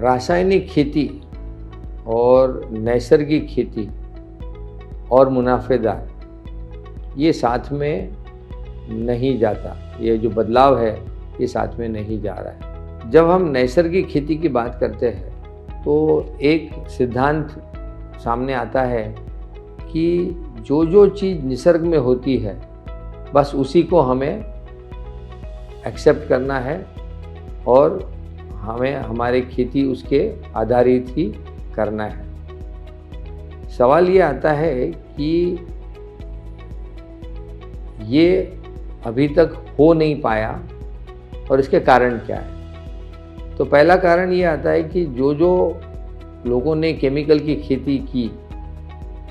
रासायनिक खेती और नैसर्गिक खेती और मुनाफेदार ये साथ में नहीं जाता। ये जो बदलाव है ये साथ में नहीं जा रहा है। जब हम नैसर्गिक खेती की बात करते हैं तो एक सिद्धांत सामने आता है कि जो चीज़ निसर्ग में होती है बस उसी को हमें एक्सेप्ट करना है और हमें हमारी खेती उसके आधारित ही करना है। सवाल ये आता है कि ये अभी तक हो नहीं पाया और इसके कारण क्या है। तो पहला कारण ये आता है कि जो लोगों ने केमिकल की खेती की,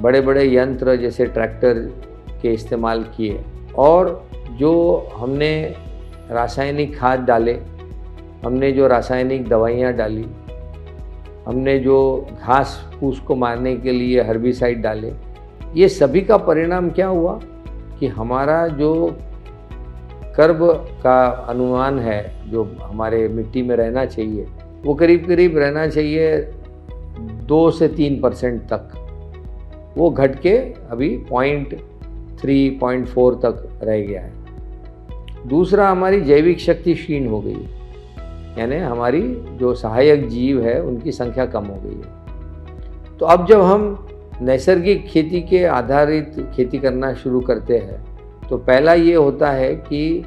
बड़े बड़े यंत्र जैसे ट्रैक्टर के इस्तेमाल किए और जो हमने रासायनिक खाद डाले, हमने जो रासायनिक दवाइयाँ डाली, हमने जो घास फूस को मारने के लिए हर्बिसाइड डाले, ये सभी का परिणाम क्या हुआ कि हमारा जो कर्ब का अनुमान है जो हमारे मिट्टी में रहना चाहिए वो करीब करीब रहना चाहिए 2 से 3% तक, वो घट के अभी 0.3, 0.4 तक रह गया है। दूसरा, हमारी जैविक शक्ति क्षीण हो गई, यानी हमारी जो सहायक जीव है उनकी संख्या कम हो गई है। तो अब जब हम नैसर्गिक खेती के आधारित खेती करना शुरू करते हैं तो पहला ये होता है कि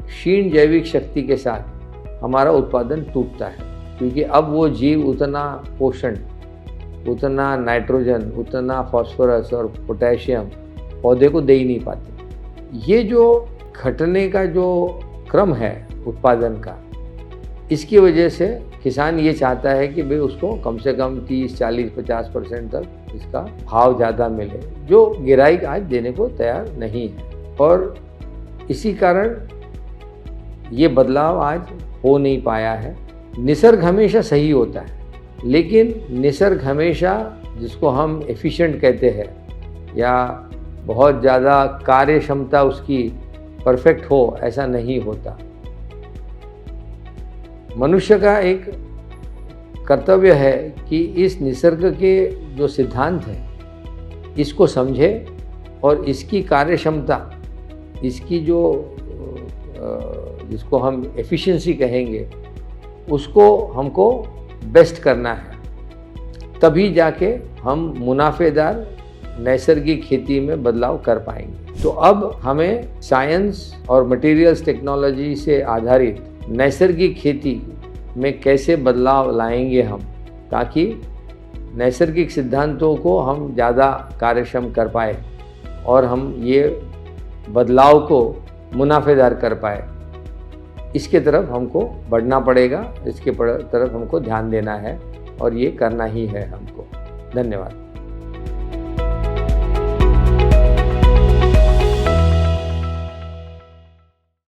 क्षीण जैविक शक्ति के साथ हमारा उत्पादन टूटता है, क्योंकि अब वो जीव उतना पोषण, उतना नाइट्रोजन, उतना फास्फोरस और पोटेशियम पौधे को दे ही नहीं पाते। ये जो घटने का जो क्रम है उत्पादन का, इसकी वजह से किसान ये चाहता है कि भाई उसको कम से कम 30, 40, 50% तक इसका भाव ज़्यादा मिले, जो गिराई आज देने को तैयार नहीं है। और इसी कारण ये बदलाव आज हो नहीं पाया है। निसर्ग हमेशा सही होता है, लेकिन निसर्ग हमेशा, जिसको हम एफिशिएंट कहते हैं या बहुत ज़्यादा कार्य क्षमता उसकी परफेक्ट हो, ऐसा नहीं होता। मनुष्य का एक कर्तव्य है कि इस निसर्ग के जो सिद्धांत है इसको समझे और इसकी कार्य क्षमता, इसकी जो जिसको हम एफिशिएंसी कहेंगे, उसको हमको बेस्ट करना है। तभी जाके हम मुनाफेदार नैसर्गिक खेती में बदलाव कर पाएंगे। तो अब हमें साइंस और मटेरियल्स टेक्नोलॉजी से आधारित नैसर्गिक खेती में कैसे बदलाव लाएंगे हम, ताकि नैसर्गिक सिद्धांतों को हम ज़्यादा कार्यक्षम कर पाए और हम ये बदलाव को मुनाफेदार कर पाए, इसके तरफ हमको बढ़ना पड़ेगा, इसके तरफ हमको ध्यान देना है और ये करना ही है हमको। धन्यवाद।